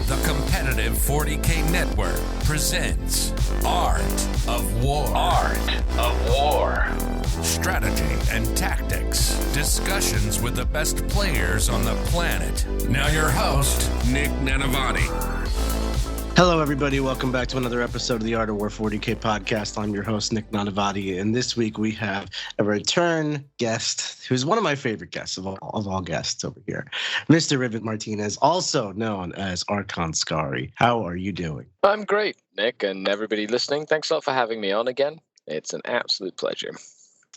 The competitive 40K network presents Art of War. Art of War. Strategy and tactics. Discussions with the best players on the planet. Now your host, Nick Nanavati. Hello, everybody. Welcome back to another episode of the Art of War 40K podcast. I'm your host, Nick Nanavati, and this week we have a return guest who's one of my favorite guests of all guests over here, Mr. Ridvan Martinez, also known as Archon Skari. How are you doing? I'm great, Nick, and everybody listening. Thanks a lot for having me on again. It's an absolute pleasure.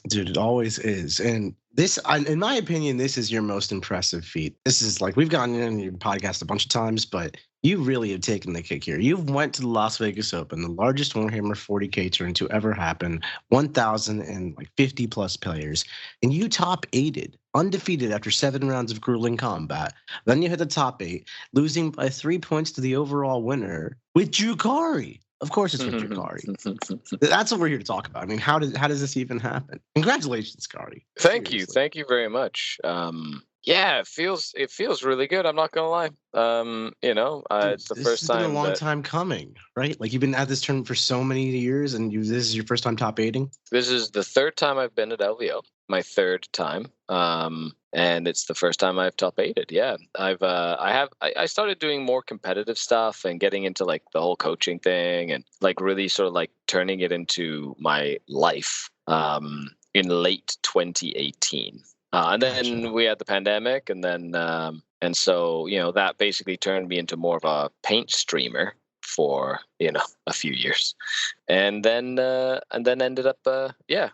Dude, it always is. And this, in my opinion, this is your most impressive feat. This is like, we've gotten in your podcast a bunch of times, but you really have taken the kick here. You went to the Las Vegas Open, the largest Warhammer 40K tournament to ever happen, 1,050 plus players, and you top 8'd, undefeated after 7 rounds of grueling combat. Then you hit the top 8, losing by 3 points to the overall winner with Drukhari. Of course it's with Drukhari. That's what we're here to talk about. I mean, how does this even happen? Congratulations, Skari. Thank you very much. Yeah, it feels really good. I'm not gonna lie. It's the first time. It's been a long time coming, right? Like, you've been at this tournament for so many years, and this is your first time top 8ing. This is the third time I've been at LVO. My third time. And it's the first time I've top 8'd. Yeah, I started doing more competitive stuff and getting into like the whole coaching thing and like really sort of like turning it into my life in late 2018. And then we had the pandemic, and then and so that basically turned me into more of a paint streamer for a few years, and then ended up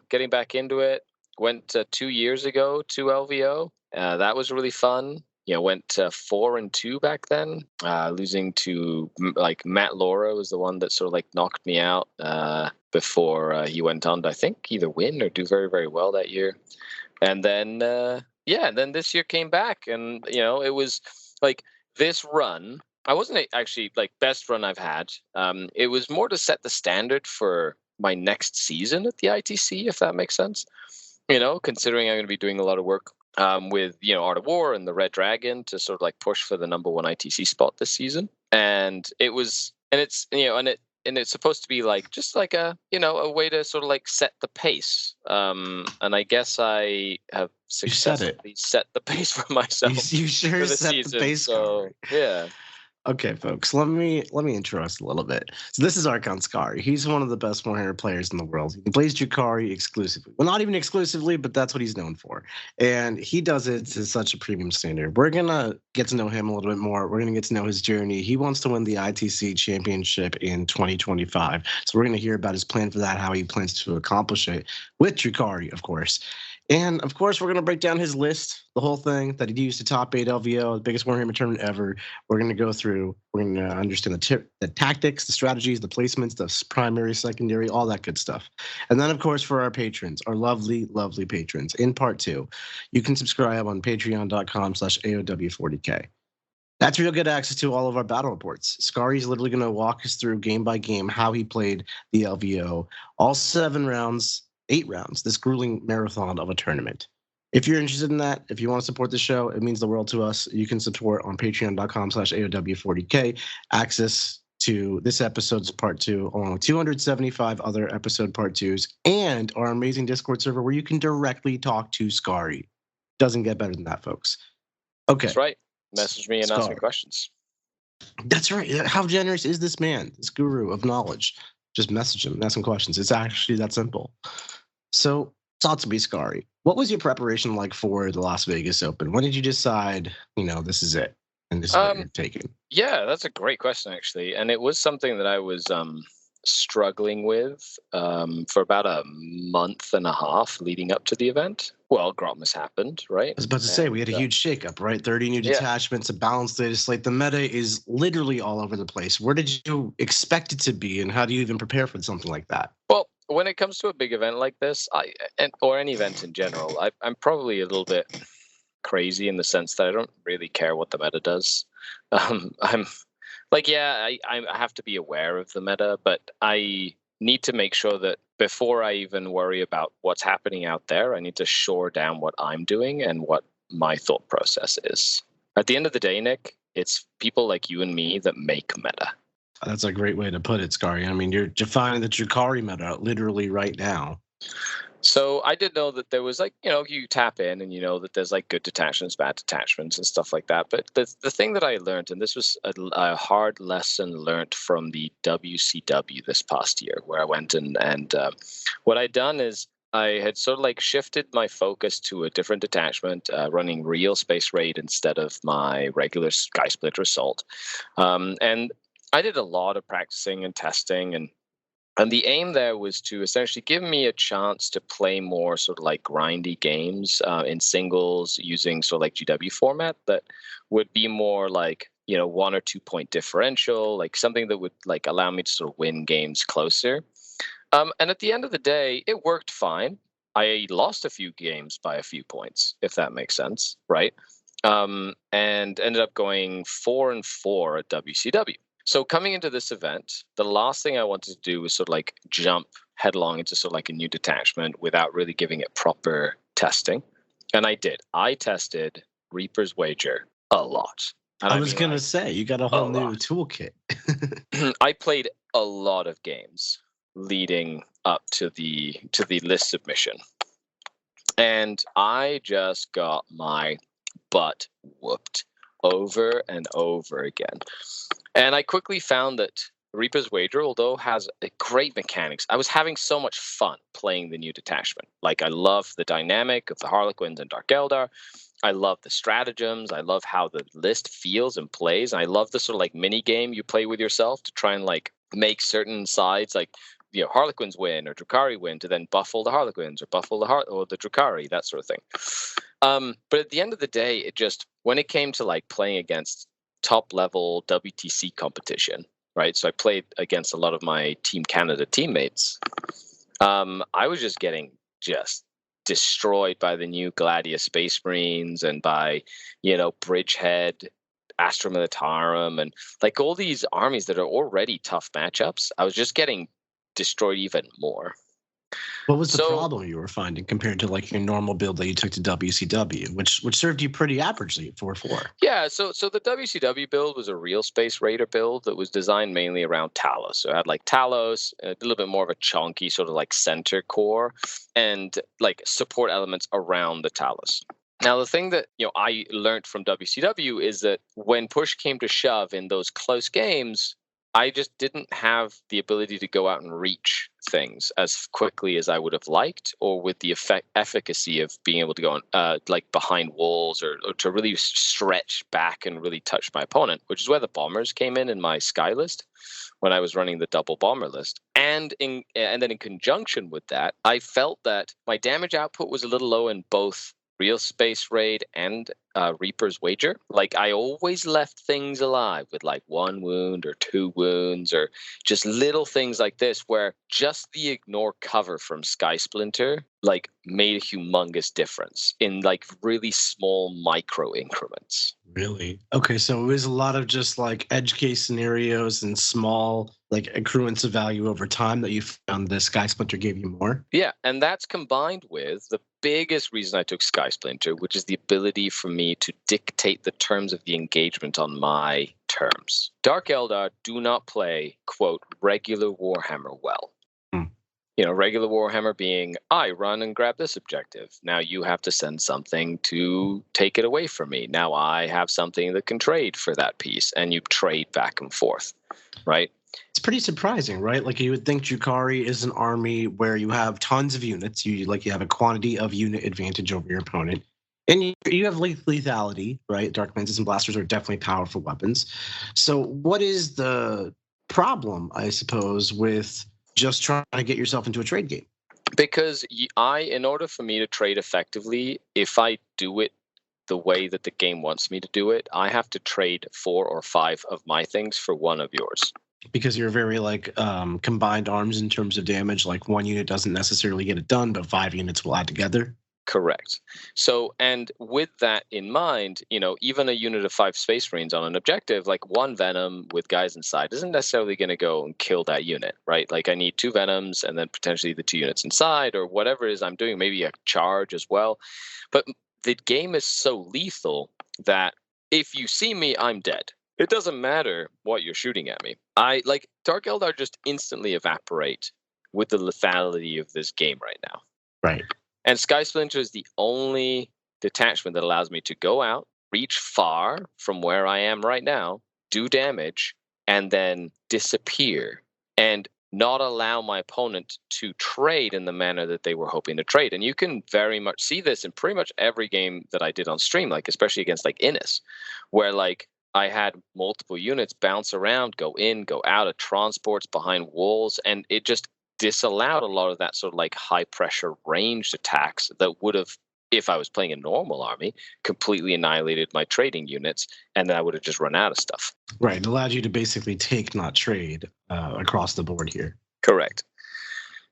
getting back into it. Went 2 years ago to LVO. That was really fun. Went 4-2 back then, losing to like Matt Laura was the one that sort of like knocked me out before he went on to, I think, either win or do very, very well that year. And then then this year came back, and it was like this run. I wasn't actually like best run I've had. It was more to set the standard for my next season at the ITC, if that makes sense. Considering I'm going to be doing a lot of work with Art of War and the Red Dragon to sort of like push for the #1 ITC spot this season, and it's supposed to be like just like a way to sort of like set the pace. And I guess I have successfully set the pace for myself. You sure set season, the pace. So yeah. Okay, folks, let me intro us a little bit. So this is Archon Skari. He's one of the best Warhammer players in the world. He plays Drukhari exclusively. Well, not even exclusively, but that's what he's known for. And he does it to such a premium standard. We're going to get to know him a little bit more. We're going to get to know his journey. He wants to win the ITC championship in 2025. So we're going to hear about his plan for that, how he plans to accomplish it with Drukhari, of course. And, of course, we're going to break down his list, the whole thing that he used to top 8 LVO, the biggest Warhammer tournament ever. We're going to go through, we're going to understand the tactics, the strategies, the placements, the primary, secondary, all that good stuff. And then, of course, for our patrons, our lovely, lovely patrons, in part 2, you can subscribe on patreon.com/AOW40K. That's where you'll get access to all of our battle reports. Skari's literally going to walk us through game by game how he played the LVO, all 8 rounds, this grueling marathon of a tournament. If you're interested in that, if you want to support the show, it means the world to us. You can support on patreon.com/AOW40K, access to this episode's part 2, along with 275 other episode part 2s, and our amazing Discord server where you can directly talk to Skari. Doesn't get better than that, folks. Okay. That's right. Message me and ask me questions. That's right. How generous is this man, this guru of knowledge? Just message him and ask him questions. It's actually that simple. So, talk to me, Skari. What was your preparation like for the Las Vegas Open? When did you decide, this is it, and this is what you're taking? Yeah, that's a great question, actually. And it was something that I was struggling with for about a month and a half leading up to the event. Well, Grotmas happened, right? I was about to say, we had a huge shakeup, right? 30 new detachments, a balanced data slate. The meta is literally all over the place. Where did you expect it to be, and how do you even prepare for something like that? Well, when it comes to a big event like this, or any event in general, I'm probably a little bit crazy in the sense that I don't really care what the meta does. I'm like, I have to be aware of the meta, but I need to make sure that before I even worry about what's happening out there, I need to shore down what I'm doing and what my thought process is. At the end of the day, Nick, It's people like you and me that make meta. That's a great way to put it, Skari. I mean, you're defining the Drukhari meta literally right now. So I did know that there was like, you tap in and you know that there's like good detachments, bad detachments and stuff like that. But the thing that I learned, and this was a hard lesson learned from the WCW this past year, where I went and what I'd done is I had sort of like shifted my focus to a different detachment, running real Space Raid instead of my regular SkySplinter Assault. And I did a lot of practicing and testing, and the aim there was to essentially give me a chance to play more sort of like grindy games in singles using sort of like GW format that would be more like, 1 or 2 point differential, like something that would like allow me to sort of win games closer. And at the end of the day, it worked fine. I lost a few games by a few points, if that makes sense, right? And ended up going 4-4 at WCW. So coming into this event, the last thing I wanted to do was sort of like jump headlong into sort of like a new detachment without really giving it proper testing. And I did. I tested Reaper's Wager a lot. And I was going to say, you got a whole new toolkit. I played a lot of games leading up to the list submission. And I just got my butt whooped over and over again. And I quickly found that Reaper's Wager, although has a great mechanics, I was having so much fun playing the new detachment. Like, I love the dynamic of the Harlequins and Dark Eldar. I love the stratagems. I love how the list feels and plays. And I love the sort of like mini game you play with yourself to try and like make certain sides like, Harlequins win or Drukhari win to then buff all the Harlequins or buff all the Drukhari, that sort of thing. But at the end of the day, it just, when it came to like playing against top level WTC competition, right? So I played against a lot of my Team Canada teammates. I was just getting destroyed by the new Gladius Space Marines and by, Bridgehead, Astra Militarum, and like all these armies that are already tough matchups. I was just getting destroyed even more. What was the problem you were finding compared to like your normal build that you took to WCW, which served you pretty averagely at 4-4? Yeah, so the WCW build was a real Space Raider build that was designed mainly around Talos. So it had like Talos, a little bit more of a chunky sort of like center core, and like support elements around the Talos. Now, the thing that I learned from WCW is that when push came to shove in those close games, I just didn't have the ability to go out and reach things as quickly as I would have liked, or with the efficacy of being able to go on, like behind walls or to really stretch back and really touch my opponent, which is where the bombers came in my Sky list when I was running the double bomber list. And then in conjunction with that, I felt that my damage output was a little low in both Real Space Raid and Reaper's Wager. Like, I always left things alive with like 1 wound or 2 wounds or just little things like this, where just the ignore cover from SkySplinter like made a humongous difference in like really small micro increments. Really? Okay, so it was a lot of just like edge case scenarios and small like accruance of value over time that you found the SkySplinter gave you more? Yeah, and that's combined with the biggest reason I took SkySplinter, which is the ability for me to dictate the terms of the engagement on my terms. Dark Eldar do not play, quote, regular Warhammer well. Regular Warhammer being, I run and grab this objective. Now you have to send something to take it away from me. Now I have something that can trade for that piece, and you trade back and forth, right? It's pretty surprising, right? Like, you would think Drukhari is an army where you have tons of units. You have a quantity of unit advantage over your opponent. And you have lethality, right? Dark Mantis and Blasters are definitely powerful weapons. So what is the problem, I suppose, with just trying to get yourself into a trade game? Because in order for me to trade effectively, if I do it the way that the game wants me to do it, I have to trade 4 or 5 of my things for 1 of yours. Because you're very like combined arms in terms of damage. Like, 1 unit doesn't necessarily get it done, but 5 units will add together. Correct. So, and with that in mind, even a unit of 5 Space Marines on an objective, like 1 Venom with guys inside isn't necessarily going to go and kill that unit, right? Like, I need 2 Venoms and then potentially the 2 units inside, or whatever it is I'm doing, maybe a charge as well. But the game is so lethal that if you see me, I'm dead. It doesn't matter what you're shooting at me. Dark Eldar just instantly evaporate with the lethality of this game right now. Right. And SkySplinter is the only detachment that allows me to go out, reach far from where I am right now, do damage, and then disappear, and not allow my opponent to trade in the manner that they were hoping to trade. And you can very much see this in pretty much every game that I did on stream, like especially against like Innis, where like I had multiple units bounce around, go in, go out of transports behind walls, and it just disallowed a lot of that sort of like high pressure ranged attacks that would have, if I was playing a normal army, completely annihilated my trading units, and then I would have just run out of stuff. Right. It allowed you to basically take, not trade, across the board here. Correct.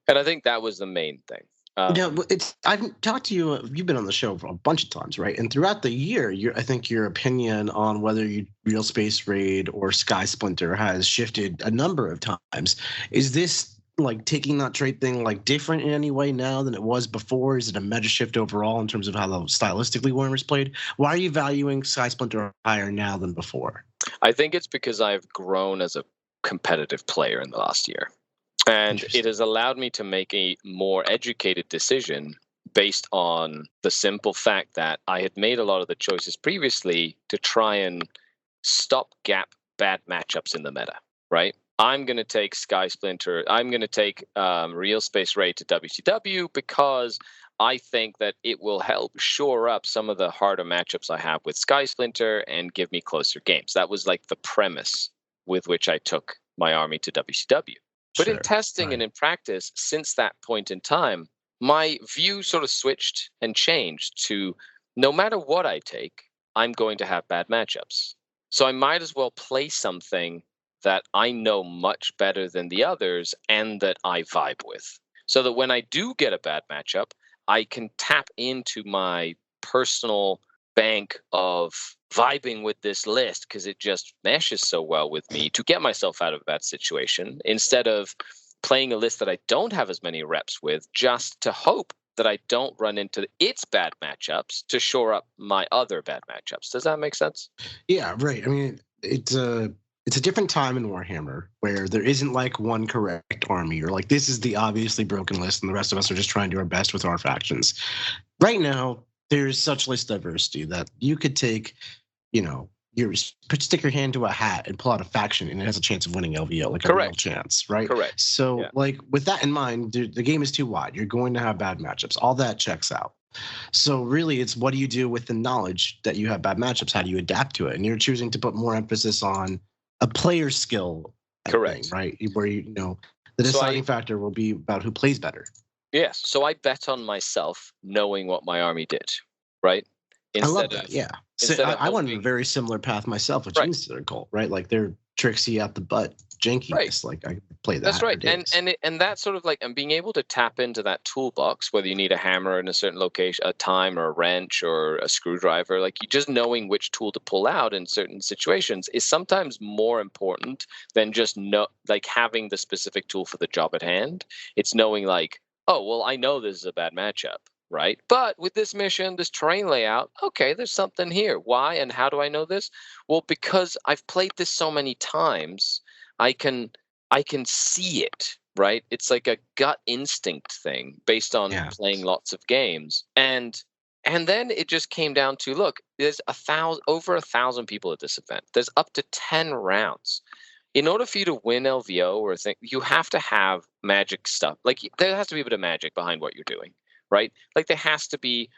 And I think that was the main thing. I've talked to you. You've been on the show for a bunch of times, right? And throughout the year, I think your opinion on whether you Real Space Raid or SkySplinter has shifted a number of times. Is this like taking that trade thing like different in any way now than it was before? Is it a meta shift overall in terms of how stylistically Warhammer's played? Why are you valuing SkySplinter higher now than before? I think it's because I've grown as a competitive player in the last year. And it has allowed me to make a more educated decision based on the simple fact that I had made a lot of the choices previously to try and stopgap bad matchups in the meta, right? I'm going to take SkySplinter. I'm going to take Real Space Raid to WCW because I think that it will help shore up some of the harder matchups I have with SkySplinter and give me closer games. That was like the premise with which I took my army to WCW. But in testing and in practice, since that point in time, my view sort of switched and changed to no matter what I take, I'm going to have bad matchups. So I might as well play something that I know much better than the others and that I vibe with. So that when I do get a bad matchup, I can tap into my personal bank of vibing with this list because it just meshes so well with me to get myself out of that situation instead of playing a list that I don't have as many reps with just to hope that I don't run into its bad matchups to shore up my other bad matchups. Does that make sense? Yeah, right. I mean, it's a different time in Warhammer where there isn't like one correct army or like this is the obviously broken list and the rest of us are just trying to do our best with our factions. Right now, there's such list diversity that you could take, stick your hand to a hat and pull out a faction and it has a chance of winning LVO, like a real chance, right? Correct. So like with that in mind, the game is too wide. You're going to have bad matchups. All that checks out. So really it's what do you do with the knowledge that you have bad matchups? How do you adapt to it? And you're choosing to put more emphasis on a player skill. Correct. Thing, right? Where the deciding factor will be about who plays better. Yes. So I bet on myself knowing what my army did, right? I love that. Yeah. So I went a very similar path myself with Ur-ghul, right? Like they're tricksy at the butt, jankiness. Right. Like I play that. That's right. And that's sort of like, and being able to tap into that toolbox, whether you need a hammer in a certain location, a time or a wrench or a screwdriver, like you just knowing which tool to pull out in certain situations is sometimes more important than just having the specific tool for the job at hand. It's knowing like, oh, well, I know this is a bad matchup. Right. But with this mission, this terrain layout, okay, there's something here. Why and how do I know this? Well, because I've played this so many times, I can see it, right? It's like a gut instinct thing based on playing lots of games. And then it just came down to, look, there's over 1,000 people at this event. There's up to 10 rounds. In order for you to win LVO or thing, you have to have magic stuff. Like there has to be a bit of magic behind what you're doing. Right? Like there has to be,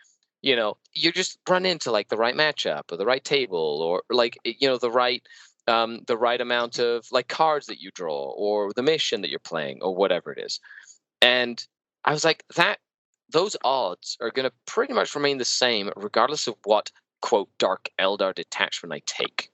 you just run into like the right matchup or the right table or like, the right amount of like cards that you draw or the mission that you're playing or whatever it is. And I was like those odds are going to pretty much remain the same regardless of what quote Dark Eldar detachment I take.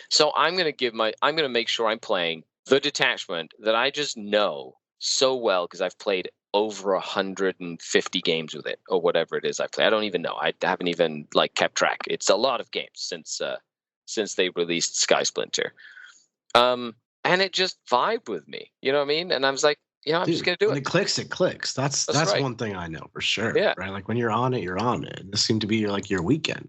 So I'm going to make sure I'm playing the detachment that I just know so well because I've played over 150 games with it or whatever it is I play. I don't even know. I haven't even like kept track. It's a lot of games since they released SkySplinter. And it just vibed with me. You know what I mean? And I was like, I'm just going to do it. When it clicks. That's right. One thing I know for sure. Yeah. Right. Like when you're on it, you're on it. This seemed to be your weekend.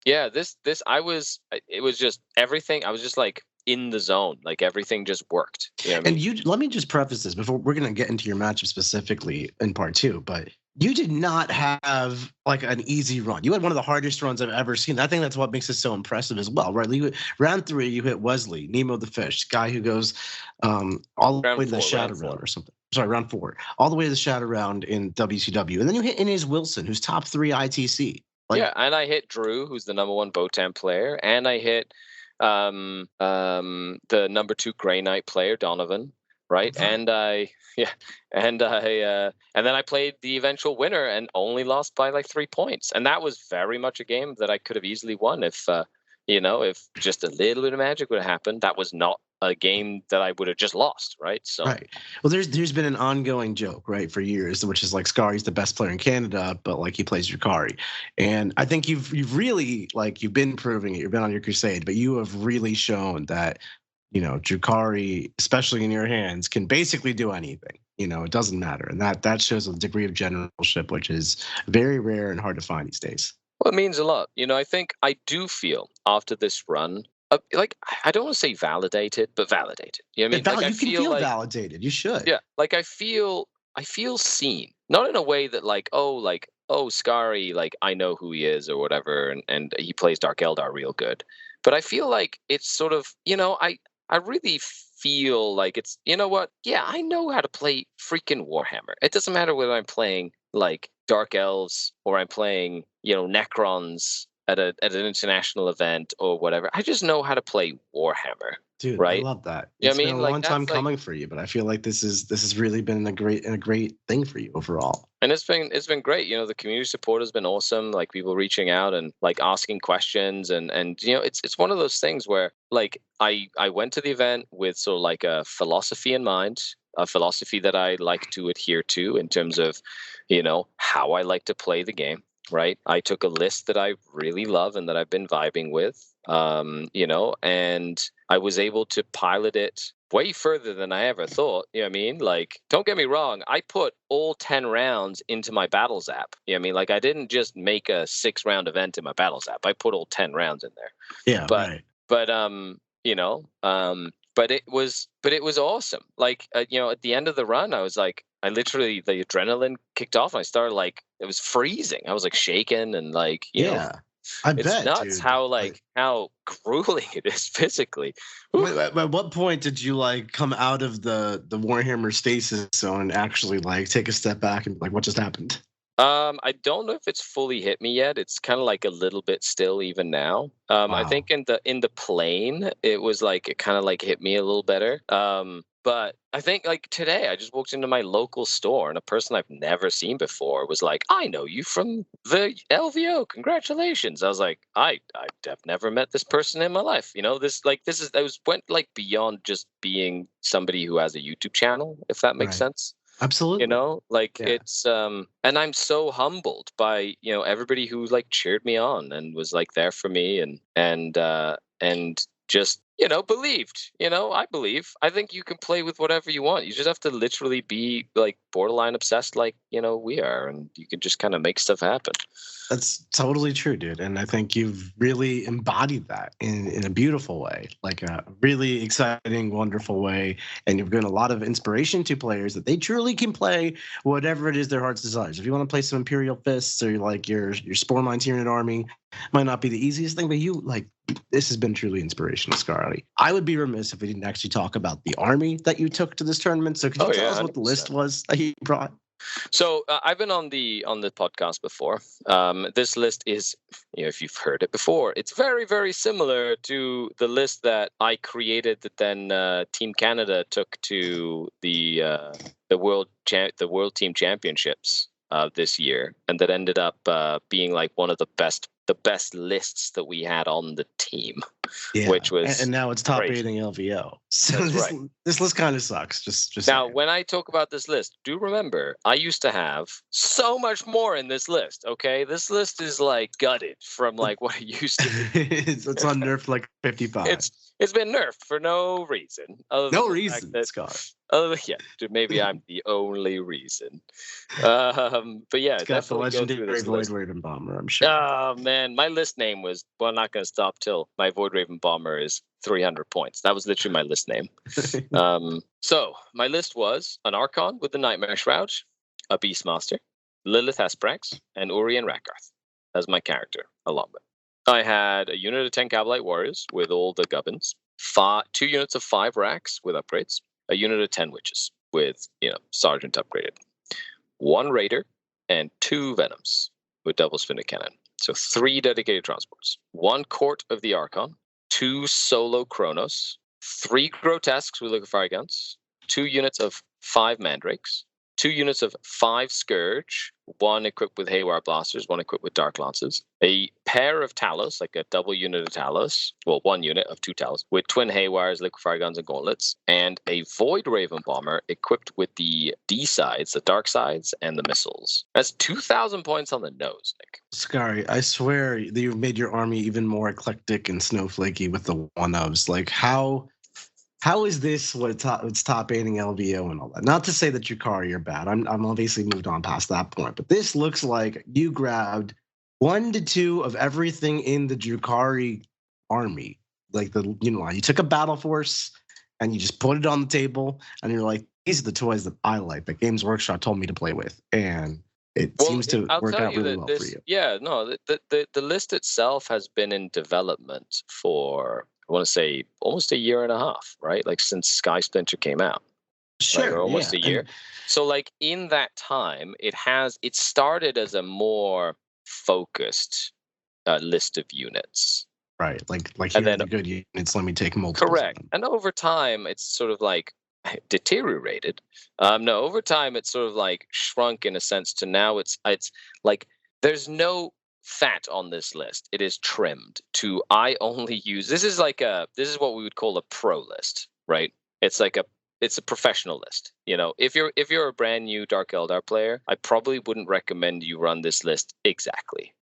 Yeah, it was just everything. I was just like in the zone, like everything just worked. You know what I mean? And let me just preface this before we're going to get into your matchup specifically in part 2, but you did not have like an easy run. You had one of the hardest runs I've ever seen. I think that's what makes it so impressive as well, right? Round 3, you hit Wesley, Nemo the Fish, guy who goes all the way to the Shadow Round or something. Sorry, round 4, all the way to the Shadow Round in WCW. And then you hit Inez Wilson, who's top 3 ITC. Yeah, and I hit Drew, who's the number 1 Botan player, and I hit the number 2 Grey Knight player, Donovan, right? And then I played the eventual winner and only lost by like 3 points, and that was very much a game that I could have easily won if if just a little bit of magic would have happened. That was not a game that I would have just lost, right? So right. Well, there's been an ongoing joke, right, for years, which is like Skari's the best player in Canada, but like he plays Drukhari. And I think you've really you've been proving it. You've been on your crusade, but you have really shown that Drukhari, especially in your hands, can basically do anything. It doesn't matter, and that shows a degree of generalship, which is very rare and hard to find these days. Well, it means a lot. I think I do feel after this run. I don't want to say validated, but validated. You know what I mean? You can feel validated. You should. Yeah, I feel seen. Not in a way that Skari, I know who he is or whatever, and he plays Dark Eldar real good. But I feel like it's sort of, I really feel like it's, yeah, I know how to play freaking Warhammer. It doesn't matter whether I'm playing Dark Elves or I'm playing, Necrons at an international event or whatever. I just know how to play Warhammer. Dude, right? I love that. It's been a long time coming for you, but I feel like this has really been a great thing for you overall. And it's been great. The community support has been awesome. Like people reaching out and asking questions, and it's one of those things where I went to the event with sort of a philosophy in mind, a philosophy that I like to adhere to in terms of how I like to play the game. Right. I took a list that I really love and that I've been vibing with, and I was able to pilot it way further than I ever thought. You know what I mean? Don't get me wrong. I put all 10 rounds into my battles app. You know what I mean? I didn't just make a 6-round event in my battles app. I put all 10 rounds in there. Yeah. But it was awesome. At the end of the run, I was I literally, the adrenaline kicked off and I started it was freezing. I was shaking and I it's bet, nuts, dude. How grueling it is physically. At what point did you come out of the Warhammer stasis zone and actually take a step back and what just happened? I don't know if it's fully hit me yet. It's kind of a little bit still even now. Wow. I think in the plane it was it kind of hit me a little better. But I think today I just walked into my local store and a person I've never seen before was I know you from the LVO. Congratulations. I was I've never met this person in my life. Went beyond just being somebody who has a YouTube channel, if that makes sense. Absolutely. It's and I'm so humbled by everybody who cheered me on and was there for me and just believed. I believe. I think you can play with whatever you want. You just have to literally be borderline obsessed we are, and you can just kind of make stuff happen. That's totally true, dude. And I think you've really embodied that in a beautiful way, a really exciting, wonderful way. And you've given a lot of inspiration to players that they truly can play whatever it is their heart's desires. If you want to play some Imperial Fists or your Spore Mine Tyranid army, might not be the easiest thing, but this has been truly inspirational, Skari. I would be remiss if we didn't actually talk about the army that you took to this tournament. So could you tell us what the list was that you brought? So I've been on the podcast before. This list is, if you've heard it before, it's very, very similar to the list that I created that then Team Canada took to the World Team Championships this year, and that ended up being one of the best lists that we had on the team, which was and now it's top 8 in LVO. So this list kind of sucks. Just now, saying. When I talk about this list, do remember I used to have so much more in this list. Okay, this list is gutted from what it used to be. it's on nerf 55. It's been nerfed for no reason. No reason, Scott. Maybe I'm the only reason. But yeah, it's got the legendary Void Raven Bomber, I'm sure. Oh man. man, my list name was, well, I'm not going to stop till my Void Raven Bomber is 300 points. That was literally my list name. So my list was an Archon with the Nightmare Shroud, a Beastmaster, Lelith Hesperax, and Urien Rakarth as my character along with. I had a unit of 10 Kabalite Warriors with all the gubbins, 2 units of 5 Racks with upgrades, a unit of 10 Witches with, Sergeant upgraded, 1 Raider, and 2 Venoms with double spinner cannon. So 3 dedicated transports, 1 Court of the Archon, 2 Solo Chronos, 3 Grotesques with liquefire guns, 2 units of 5 Mandrakes, 2 units of 5 Scourge, 1 equipped with Haywire Blasters, 1 equipped with Dark Lances, a pair of Talos, like a double unit of Talos, 1 unit of 2 Talos, with twin Haywires, liquefire guns, and gauntlets, and a Void Raven Bomber equipped with the D-sides, the dark sides, and the missiles. That's 2,000 points on the nose, Nick. Skari, I swear that you've made your army even more eclectic and snowflakey with the one-ofs. Like, how is this what's top aiding LVO and all that? Not to say that Drukhari are bad. I'm obviously moved on past that point. But this looks like you grabbed 1 to 2 of everything in the Drukhari army. Like you took a battle force and you just put it on the table and you're like, these are the toys that I like, that Games Workshop told me to play with. And it seems to work out really well for you. Yeah, no, the list itself has been in development for, I want to say, almost a year and a half, right? Like since SkySplinter came out. Sure, like, almost a year. So like in that time, it started as a more focused list of units. Right, like here are the good units, let me take multiple. Correct. And over time, it's sort of like deteriorated. Over time, it's sort of like shrunk in a sense to now it's like there's no fat on this list. It is trimmed to I only use this is what we would call a pro list, right? It's a professional list. If you're a brand new Dark Eldar player, I probably wouldn't recommend you run this list exactly.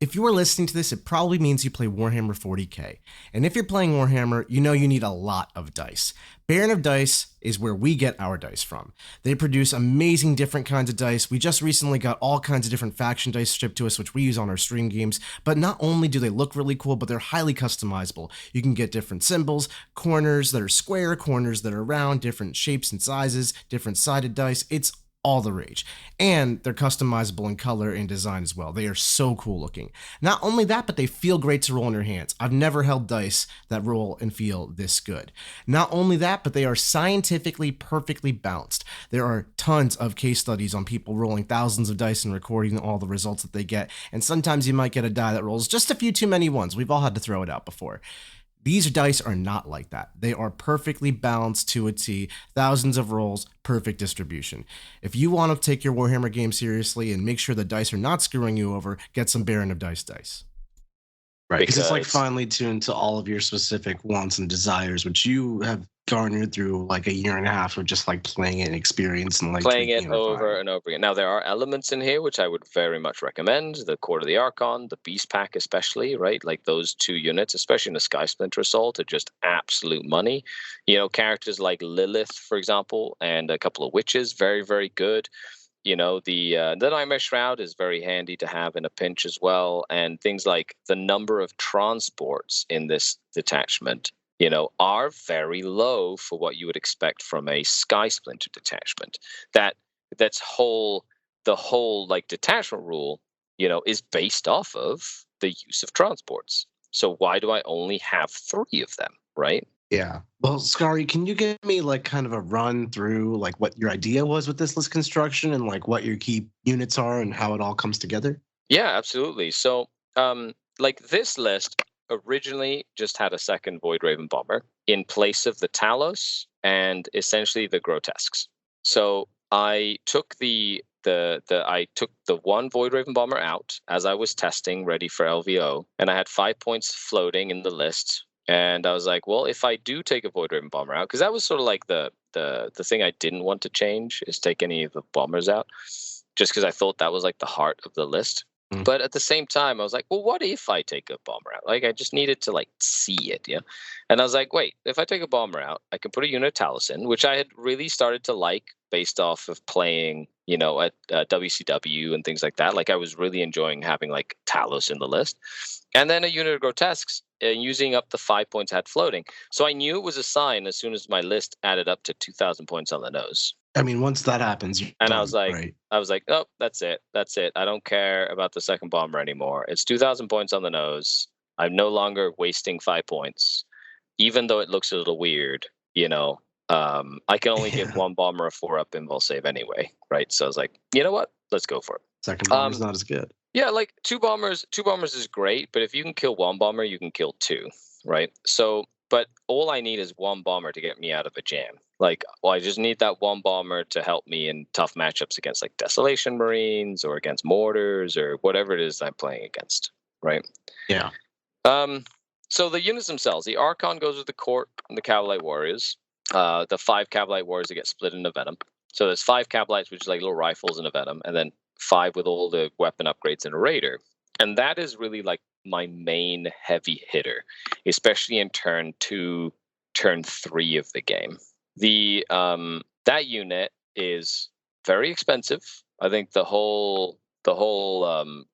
If you are listening to this, it probably means you play Warhammer 40k. And if you're playing Warhammer, you know you need a lot of dice. Baron of Dice is where we get our dice from. They produce amazing different kinds of dice. We just recently got all kinds of different faction dice shipped to us, which we use on our stream games. But not only do they look really cool, but they're highly customizable. You can get different symbols, corners that are square, corners that are round, different shapes and sizes, different sided dice. It's all the rage. And they're customizable in color and design as well. They are so cool looking. Not only that, but they feel great to roll in your hands. I've never held dice that roll and feel this good. Not only that, but they are scientifically perfectly balanced. There are tons of case studies on people rolling thousands of dice and recording all the results that they get. And sometimes you might get a die that rolls just a few too many ones. We've all had to throw it out before. These dice are not like that. They are perfectly balanced to a T, thousands of rolls, perfect distribution. If you want to take your Warhammer game seriously and make sure the dice are not screwing you over, get some Baron of dice. Right, because it's like finely tuned to all of your specific wants and desires, which you have garnered through like a year and a half of just like playing it and experience and like playing it over and over again. Now there are elements in here which I would very much recommend. The Court of the Archon, the Beast Pack especially, right? Like those 2 units, especially in the SkySplinter Assault, are just absolute money. Characters like Lelith, for example, and a couple of witches, very, very good. The Nightmare Shroud is very handy to have in a pinch as well. And things like the number of transports in this detachment, are very low for what you would expect from a SkySplinter detachment. The whole like detachment rule, is based off of the use of transports. So why do I only have 3 of them, right? Yeah. Well, Skari, can you give me like kind of a run through like what your idea was with this list construction and like what your key units are and how it all comes together? Yeah, absolutely. So, like this list originally just had a second Void Raven Bomber in place of the Talos and essentially the Grotesques. So I took the 1 Void Raven Bomber out as I was testing, ready for LVO, and I had 5 points floating in the list. And I was like, well, if I do take a Void Raven Bomber out, because that was sort of like the thing I didn't want to change is take any of the bombers out, just because I thought that was like the heart of the list. But at the same time, I was like, well, what if I take a bomber out? Like, I just needed to, like, see it, yeah? And I was like, wait, if I take a bomber out, I can put a unit of Talos in, which I had really started to like based off of playing, you know, at WCW and things like that. Like, I was really enjoying having, like, Talos in the list. And then a unit of Grotesques, using up the 5 points I had floating. So I knew it was a sign as soon as my list added up to 2,000 points on the nose. I mean, once that happens, you're And done, I was like, right? oh, that's it. I don't care about the second bomber anymore. It's 2,000 points on the nose. I'm no longer wasting 5 points, even though it looks a little weird. You know, I can only give one bomber a 4-up invul save anyway, right? So I was like, you know what? Let's go for it. Second bomber's not as good. Yeah, like two bombers is great, but if you can kill one bomber, you can kill two, right? So, but all I need is one bomber to get me out of a jam. Like, well, I just need that one bomber to help me in tough matchups against like Desolation Marines or against Mortars or whatever it is I'm playing against, right? Yeah. So the units themselves, the Archon goes with the Court and the Kabalite Warriors. The 5 Kabalite Warriors that get split into Venom. So there's 5 Kabalites, which is like little rifles and a Venom, and then 5 with all the weapon upgrades and a Raider. And that is really like my main heavy hitter, especially in turn 2, turn 3 of the game. The that unit is very expensive. I think the whole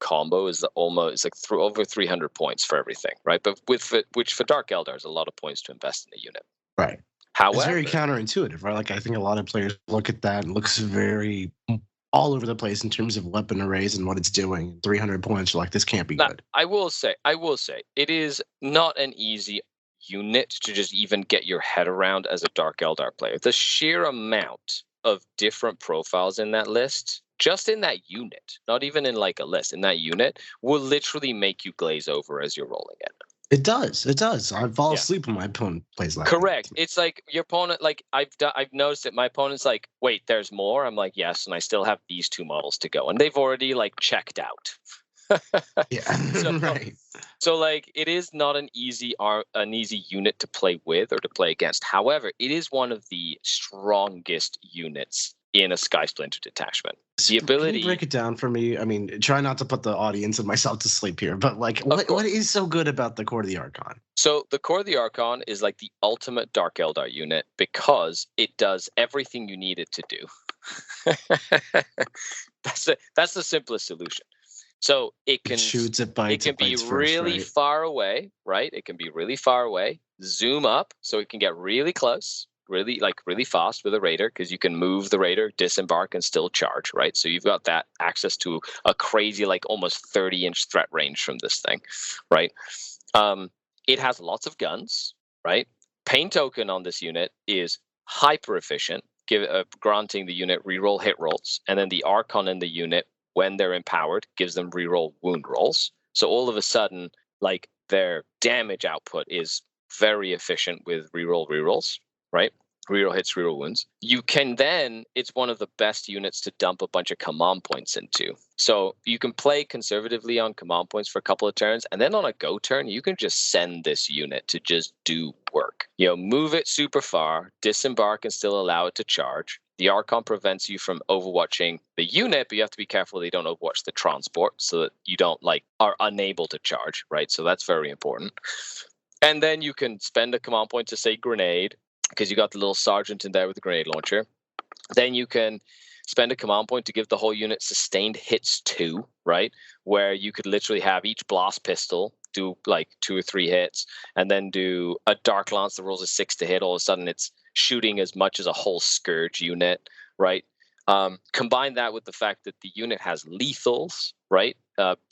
combo is almost like over 300 points for everything, right? But which for Dark Eldar is a lot of points to invest in a unit. Right. However, it's very counterintuitive, right? Like, I think a lot of players look at that and looks very all over the place in terms of weapon arrays and what it's doing. 300 points, you're like, this can't be good. I will say, it is not an easy unit to just even get your head around as a Dark Eldar player. The sheer amount of different profiles in that list, just in that unit, not even in like a list, in that unit, will literally make you glaze over as you're rolling it. It does. I fall asleep when my opponent plays like Correct. that. It's like your opponent, like I've noticed that my opponent's like, wait, there's more? I'm like, yes, and I still have these 2 models to go. And they've already like checked out. Yeah, right. So like it is not an easy unit to play with or to play against. However, it is one of the strongest units in a SkySplinter detachment. The ability. Can you break it down for me? I mean, try not to put the audience and myself to sleep here, but like, what is so good about the Core of the Archon? So the Core of the Archon is like the ultimate Dark Eldar unit because it does everything you need it to do. That's the simplest solution. So it can shoots, it bites. It can be really far away, right? It can be really far away. Zoom up, so it can get really close. Really fast with a Raider, because you can move the Raider, disembark, and still charge, right? So you've got that access to a crazy, like almost 30-inch threat range from this thing, right? It has lots of guns, right? Pain token on this unit is hyper efficient, granting the unit reroll hit rolls, and then the Archon in the unit, when they're empowered, gives them reroll wound rolls. So all of a sudden, like their damage output is very efficient with rerolls, right? Reroll hits, reroll wounds. You can then, it's one of the best units to dump a bunch of command points into. So you can play conservatively on command points for a couple of turns, and then on a go turn, you can just send this unit to just do work. You know, move it super far, disembark, and still allow it to charge. The Archon prevents you from overwatching the unit, but you have to be careful they don't overwatch the transport so that you don't, like, are unable to charge, right? So that's very important. And then you can spend a command point to say grenade, because you got the little sergeant in there with the grenade launcher. Then you can spend a command point to give the whole unit sustained hits 2, right? Where you could literally have each blast pistol do like 2 or 3 hits, and then do a Dark Lance that rolls a 6 to hit. All of a sudden it's shooting as much as a whole Scourge unit, right? Combine that with the fact that the unit has lethals, right?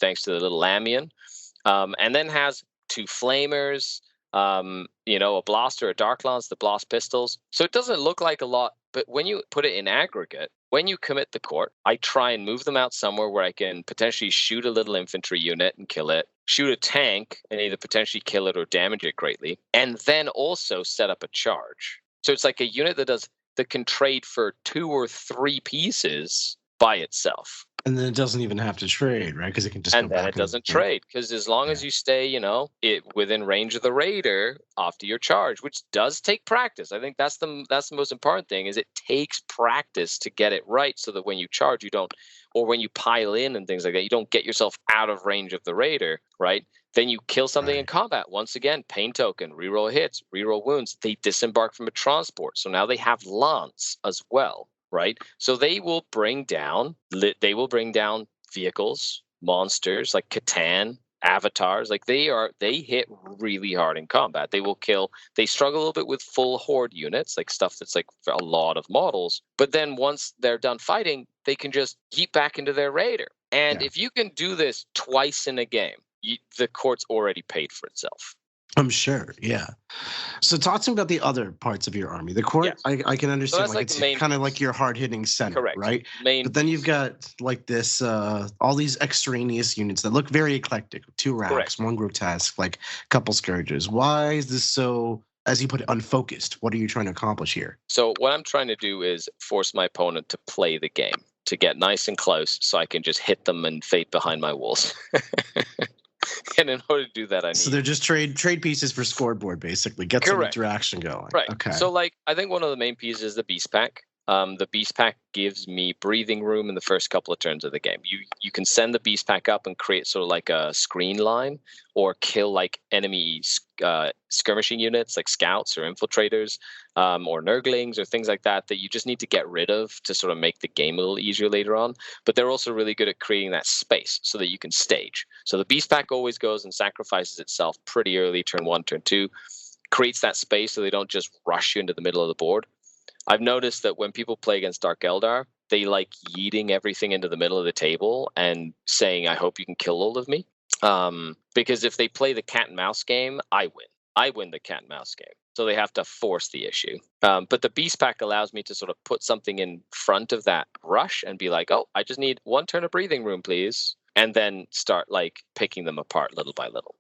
Thanks to the little Lamian. And then has 2 flamers, a blaster, a Dark Lance, the blast pistols. So it doesn't look like a lot, but when you put it in aggregate, when you commit the court, I try and move them out somewhere where I can potentially shoot a little infantry unit and kill it, shoot a tank and either potentially kill it or damage it greatly, and then also set up a charge. So it's like a unit that can trade for 2 or 3 pieces by itself. And then it doesn't even have to trade, right? Because it can just and go then back it doesn't trade, because as long as you stay, it within range of the raider after your charge, which does take practice. I think that's the most important thing, is it takes practice to get it right, so that when you charge, you don't, or when you pile in and things like that, you don't get yourself out of range of the raider, right? Then you kill something in combat. Once again, pain token, reroll hits, reroll wounds. They disembark from a transport, so now they have lance as well, right? So they will bring down vehicles, monsters like Catan, avatars. Like they hit really hard in combat. They will kill. They struggle a little bit with full horde units, like stuff that's like a lot of models. But then once they're done fighting, they can just keep back into their raider. And if you can do this twice in a game, the court's already paid for itself. I'm sure, yeah. So talk to me about the other parts of your army. The court, I can understand, So it's kind of like your hard-hitting center, correct, right? But then you've got like this, all these extraneous units that look very eclectic. 2 racks, correct. 1 grotesque, like a couple scourges. Why is this so, as you put it, unfocused? What are you trying to accomplish here? So what I'm trying to do is force my opponent to play the game, to get nice and close, so I can just hit them and fade behind my walls. And in order to do that, So they're just trade pieces for scoreboard, basically. Get some interaction going. Right. Okay. So I think one of the main pieces is the Beast Pack. The Beast Pack gives me breathing room in the first couple of turns of the game. You can send the Beast Pack up and create sort of like a screen line, or kill like enemy skirmishing units like scouts or infiltrators, or nurglings or things like that you just need to get rid of to sort of make the game a little easier later on. But they're also really good at creating that space so that you can stage. So the Beast Pack always goes and sacrifices itself pretty early, turn 1, turn 2, creates that space so they don't just rush you into the middle of the board. I've noticed that when people play against Dark Eldar, they like yeeting everything into the middle of the table and saying, I hope you can kill all of me. Because if they play the cat and mouse game, I win. I win the cat and mouse game. So they have to force the issue. But the Beast Pack allows me to sort of put something in front of that rush and be like, oh, I just need 1 turn of breathing room, please. And then start like picking them apart little by little.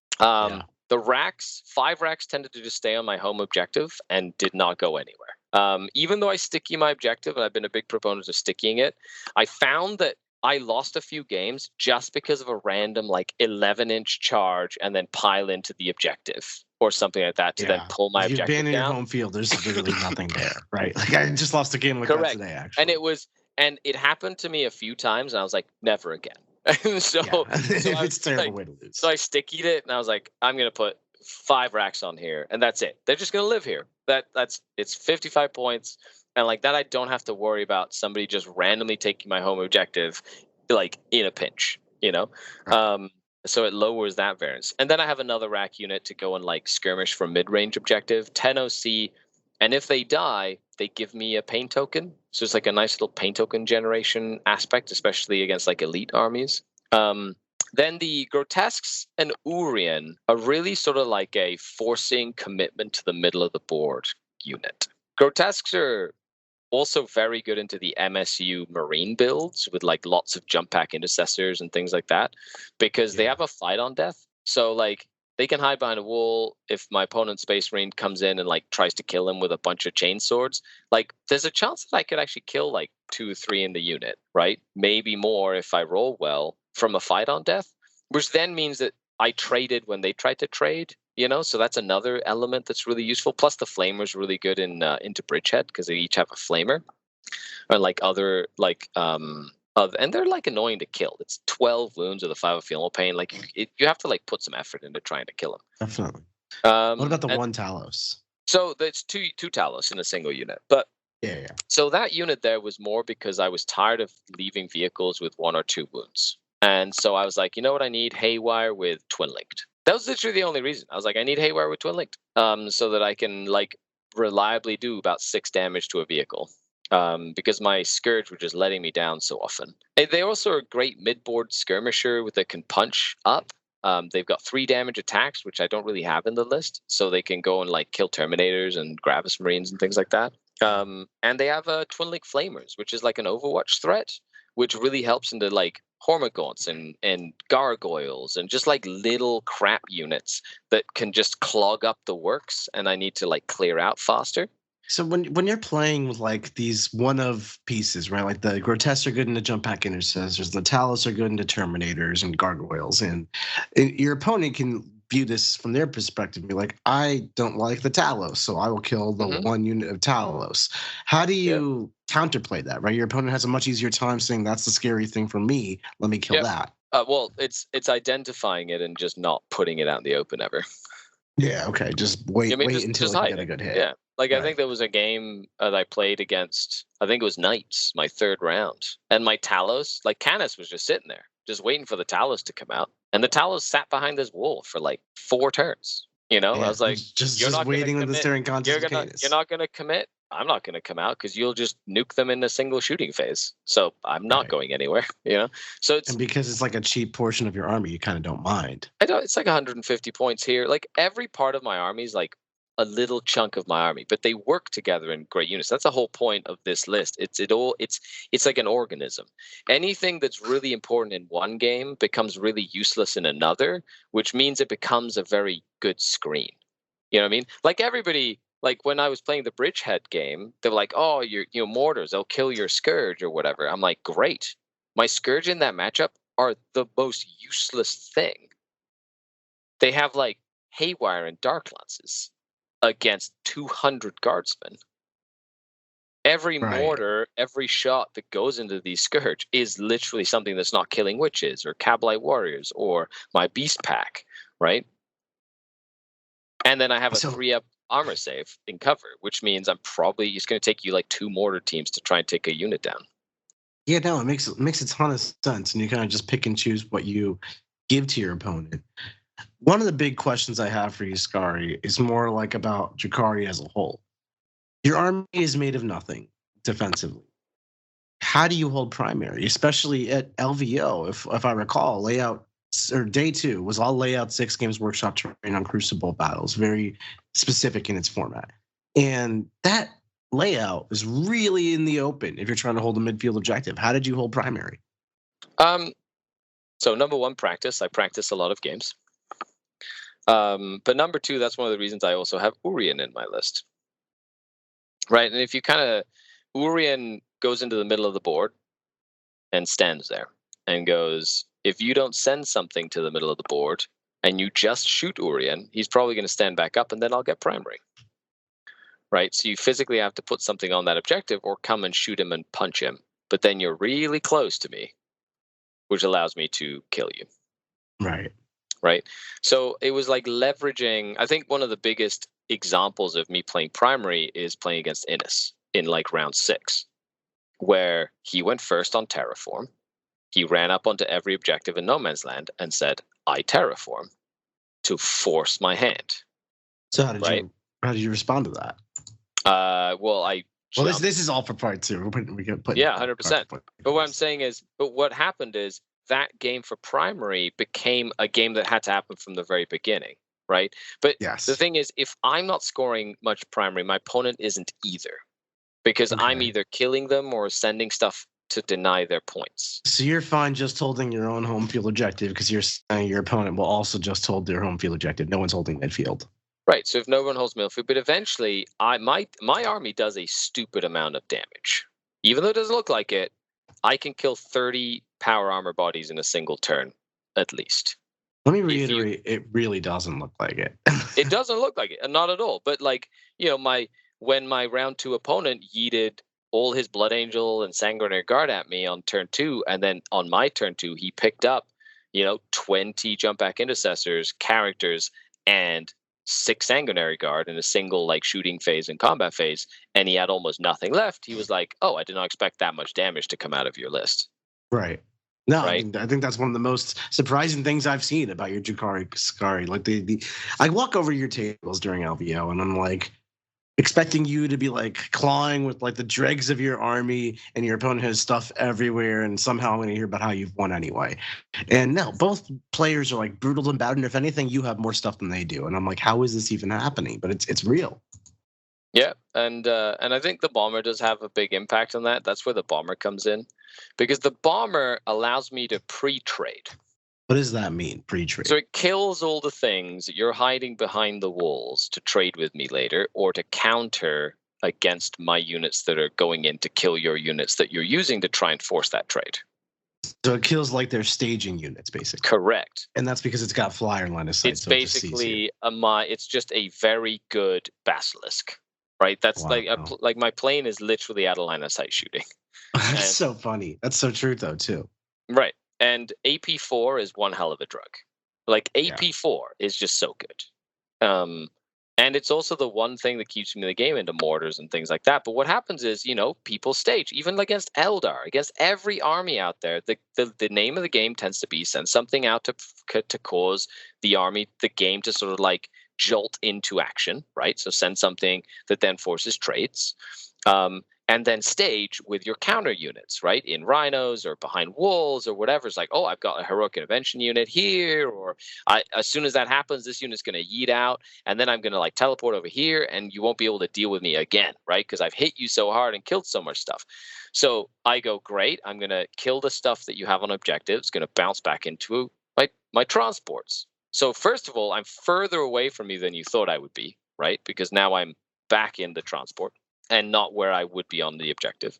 The racks, 5 racks tended to just stay on my home objective and did not go anywhere. Even though I sticky my objective, and I've been a big proponent of stickying it, I found that I lost a few games just because of a random like 11-inch charge and then pile into the objective or something like that to then pull my objective down. You've been in your home field, there's literally nothing there, right? Like I just lost a game like that today, actually. And it happened to me a few times, and I was like, never again. So it's a terrible way to lose. So I stickied it, and I was like, I'm gonna put 5 racks on here, and that's it. They're just gonna live here. It's 55 points, and like that, I don't have to worry about somebody just randomly taking my home objective, like in a pinch, So it lowers that variance. And then I have another rack unit to go and like skirmish for mid-range objective, 10 OC, and if they die, they give me a pain token. So it's like a nice little pain token generation aspect, especially against like elite armies. Then the Grotesques and Urien are really sort of like a forcing commitment to the middle of the board unit. Grotesques are also very good into the MSU Marine builds with like lots of jump pack intercessors and things like that, because they have a fight on death. So like they can hide behind a wall. If my opponent's Space Marine comes in and like tries to kill him with a bunch of chain swords, like there's a chance that I could actually kill like 2 or 3 in the unit, right? Maybe more if I roll well from a fight on death, which then means that I traded when they tried to trade, so that's another element that's really useful. Plus the Flamer's really good into Bridgehead because they each have a Flamer, or like other like and they're like annoying to kill. It's 12 wounds with a 5 of Femal Pain. Like you have to like put some effort into trying to kill him. Definitely. What about the 1 Talos? So that's two Talos in a single unit, but yeah. So that unit there was more because I was tired of leaving vehicles with 1 or 2 wounds. And so I was like, you know what I need? Haywire with Twin Linked. That was literally the only reason. I was like, I need Haywire with Twin Linked, so that I can like reliably do about 6 damage to a vehicle. Because my Scourge were just letting me down so often. And they also are a great mid-board skirmisher that can punch up. They've got 3 damage attacks, which I don't really have in the list, so they can go and like kill Terminators and Gravis Marines and things like that. And they have Twin Link Flamers, which is like an Overwatch threat, which really helps into like Hormagaunts and Gargoyles and just like little crap units that can just clog up the works, and I need to like clear out faster. So when you're playing with like these one of pieces, right? Like the grotesques are good into jump pack intercessors, the talos are good into terminators and gargoyles, and your opponent can view this from their perspective and be like, I don't like the talos, so I will kill the one unit of talos. How do you counterplay that, right? Your opponent has a much easier time saying that's the scary thing for me. Let me kill that. Well, it's identifying it and just not putting it out in the open ever. Yeah, okay. Just wait until you get a good hit. Yeah. Like, I think there was a game that I played against, I think it was Knights, my third round. And my Talos, like Canis was just sitting there, just waiting for the Talos to come out. And the Talos sat behind this wall for like 4 turns. You know, I was like, just waiting with the staring contest. You're not going to commit. I'm not going to come out because you'll just nuke them in a single shooting phase. So I'm not going anywhere, you know? So it's, and because it's like a cheap portion of your army, you kind of don't mind. It's like 150 points here. Like every part of my army is like a little chunk of my army, but they work together in great units. That's the whole point of this list. It's like an organism. Anything that's really important in one game becomes really useless in another, which means it becomes a very good screen. You know what I mean? Like everybody, like when I was playing the Bridgehead game, they were like, "Oh, your mortars, they'll kill your Scourge or whatever." I'm like, "Great, my Scourge in that matchup are the most useless thing." They have like Haywire and Dark Lances against 200 guardsmen. Every mortar, every shot that goes into these Scourge is literally something that's not killing witches or Kabalite Warriors or my Beast Pack, right? And then I have a 3-up armor save in cover, which means I'm probably it's going to take you like 2 mortar teams to try and take a unit down. Yeah, no, it makes a ton of sense, and you kind of just pick and choose what you give to your opponent. One of the big questions I have for you, Skari, is more like about Drukhari as a whole. Your army is made of nothing defensively. How do you hold primary, especially at LVO? If I recall, layout or day 2 was all layout 6 Games Workshop terrain on Crucible battles, very specific in its format. And that layout is really in the open if you're trying to hold a midfield objective. How did you hold primary? So number 1, practice. I practice a lot of games. But number 2, that's one of the reasons I also have Urien in my list. Right, and if you kind of, Urien goes into the middle of the board and stands there and goes, if you don't send something to the middle of the board and you just shoot Urien, he's probably going to stand back up and then I'll get primary. Right, so you physically have to put something on that objective or come and shoot him and punch him. But then you're really close to me, which allows me to kill you. Right. So it was like leveraging, I think one of the biggest examples of me playing primary is playing against Innis in like round 6, where he went first on Terraform. He ran up onto every objective in No Man's Land and said, I Terraform to force my hand. So how did you respond to that? This is all for part 2. We can put 100%. But what I'm saying is, what happened is that game for primary became a game that had to happen from the very beginning, right? But the thing is, if I'm not scoring much primary, my opponent isn't either, because I'm either killing them or sending stuff to deny their points. So you're fine just holding your own home field objective because you're saying your opponent will also just hold their home field objective. No one's holding midfield. Right, so if no one holds midfield, but eventually my army does a stupid amount of damage. Even though it doesn't look like it, I can kill 30 power armor bodies in a single turn, at least. Let me reiterate, it really doesn't look like it. It doesn't look like it, not at all. But like, when my round 2 opponent yeeted all his Blood Angel and Sanguinary Guard at me on turn 2, and then on my turn 2, he picked up, 20 jump back intercessors, characters, and 6 Sanguinary Guard in a single like shooting phase and combat phase, and he had almost nothing left. He was like, "Oh, I did not expect that much damage to come out of your list." Right. No, right? I think that's one of the most surprising things I've seen about your Drukhari Skari. Like I walk over your tables during LVO, and I'm like expecting you to be like clawing with like the dregs of your army, and your opponent has stuff everywhere, and somehow I'm going to hear about how you've won anyway. And no, both players are like brutal and bad, and if anything, you have more stuff than they do. And I'm like, how is this even happening? But it's real. Yeah, and I think the bomber does have a big impact on that. That's where the bomber comes in, because the bomber allows me to pre-trade. What does that mean, pre-trade? So it kills all the things that you're hiding behind the walls to trade with me later, or to counter against my units that are going in to kill your units that you're using to try and force that trade. So it kills like their staging units, basically. Correct. And that's because it's got flyer line of sight. It's so basically it's just a very good basilisk, right? That's like my plane is literally out of line of sight shooting. That's so funny. That's so true, though, too. Right. And AP4 is one hell of a drug. Like AP4 is just so good. And it's also the one thing that keeps me in the game into mortars and things like that. But what happens is, people stage, even against Eldar, against every army out there, the name of the game tends to be send something out to cause the game to sort of like jolt into action, right? So send something that then forces trades. And then stage with your counter units, right? In rhinos or behind walls or whatever. It's like, oh, I've got a heroic intervention unit here, or as soon as that happens, this unit's going to yeet out, and then I'm going to like teleport over here, and you won't be able to deal with me again, right? Because I've hit you so hard and killed so much stuff. So I go, great, I'm going to kill the stuff that you have on objectives, going to bounce back into my transports. So first of all, I'm further away from you than you thought I would be, right? Because now I'm back in the transport and not where I would be on the objective.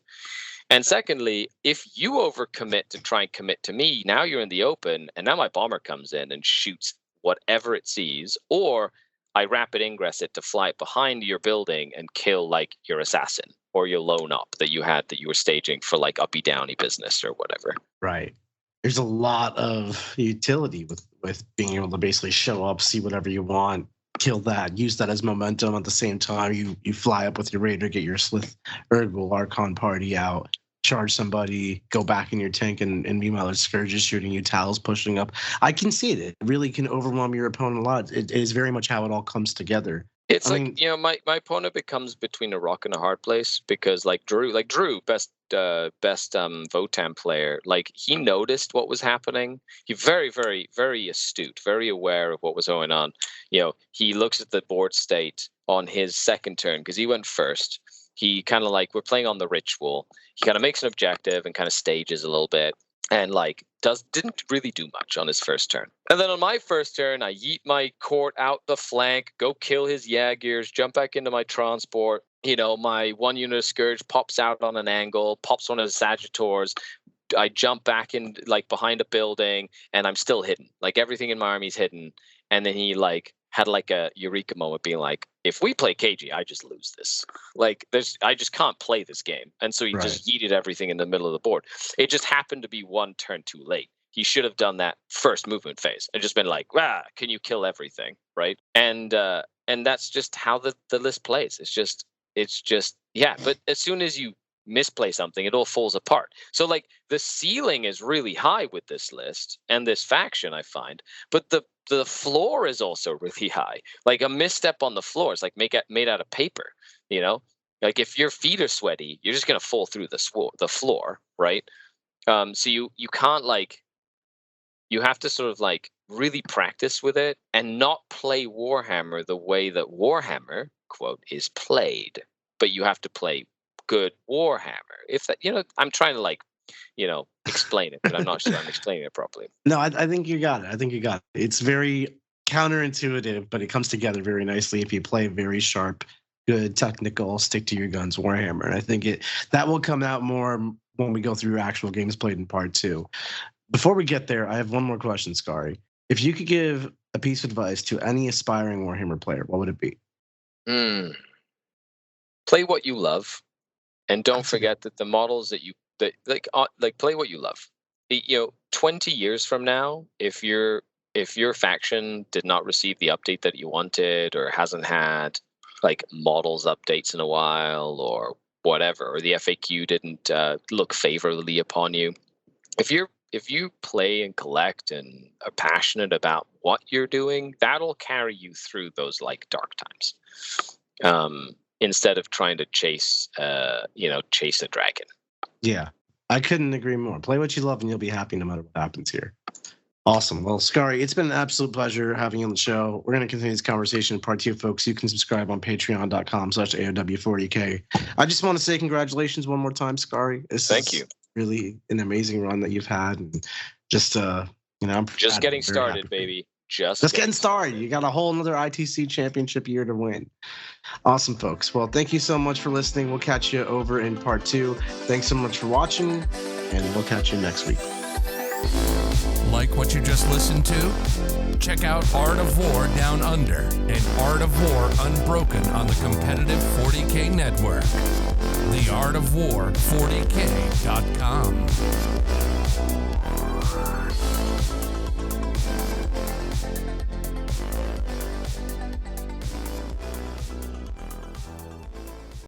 And secondly, if you overcommit to try and commit to me, now you're in the open, and now my bomber comes in and shoots whatever it sees, or I rapid ingress it to fly it behind your building and kill like your assassin or your lone up that you were staging for like uppy downy business or whatever. Right. There's a lot of utility with being able to basically show up, see whatever you want, kill that, use that as momentum. At the same time, you fly up with your raider, get your Slith Ur-ghul Archon party out, charge somebody, go back in your tank, and meanwhile there's Scourges shooting you, Talos pushing up. I can see it. It really can overwhelm your opponent a lot. It is very much how it all comes together. It's my opponent becomes between a rock and a hard place because Drew, best Votann player, like he noticed what was happening. He very, very, very astute, very aware of what was going on. He looks at the board state on his second turn because he went first. He kind of we're playing on the ritual. He kind of makes an objective and kind of stages a little bit. And didn't really do much on his first turn. And then on my first turn, I yeet my court out the flank, go kill his Jaegers, jump back into my transport. My one unit of Scourge pops out on an angle, pops one of the Sagitors. I jump back in behind a building, and I'm still hidden. Everything in my army's hidden. And then he had a eureka moment, being like, if we play KG, I just lose this. I just can't play this game. And so he just yeeted everything in the middle of the board. It just happened to be one turn too late. He should have done that first movement phase and just been like, can you kill everything, right? And that's just how the list plays. It's just but as soon as you misplay something, it all falls apart. So the ceiling is really high with this list and this faction, I find, but the floor is also really high. A misstep on the floor is made out of paper. If your feet are sweaty, you're just gonna fall through the floor, right? So you can't you have to sort of really practice with it and not play Warhammer the way that Warhammer quote is played, but you have to play good Warhammer. If that, I'm trying to explain it, but I'm not sure I'm explaining it properly. No, I think you got it. It's very counterintuitive, but it comes together very nicely if you play very sharp, good, technical, stick to your guns Warhammer. And I think that will come out more when we go through actual games played in part 2. Before we get there, I have one more question, Skari. If you could give a piece of advice to any aspiring Warhammer player, what would it be? Play what you love, and don't forget that the models that play what you love. 20 years from now, if your faction did not receive the update that you wanted, or hasn't had models updates in a while, or whatever, or the FAQ didn't look favorably upon you, if you play and collect and are passionate about what you're doing, that'll carry you through those dark times. Instead of trying to chase a dragon. Yeah, I couldn't agree more. Play what you love, and you'll be happy no matter what happens here. Awesome. Well, Skari, it's been an absolute pleasure having you on the show. We're going to continue this conversation in part 2, folks. You can subscribe on patreon.com/AOW40K. I just want to say congratulations one more time, Skari. Thank you. Really an amazing run that you've had, and just I'm just getting started, baby. Just getting started. You got a whole another ITC championship year to win. Awesome, folks. Well, thank you so much for listening. We'll catch you over in part 2. Thanks so much for watching, and we'll catch you next week. Like what you just listened to? Check out Art of War Down Under and Art of War Unbroken on the competitive 40K network. theartofwar40k.com.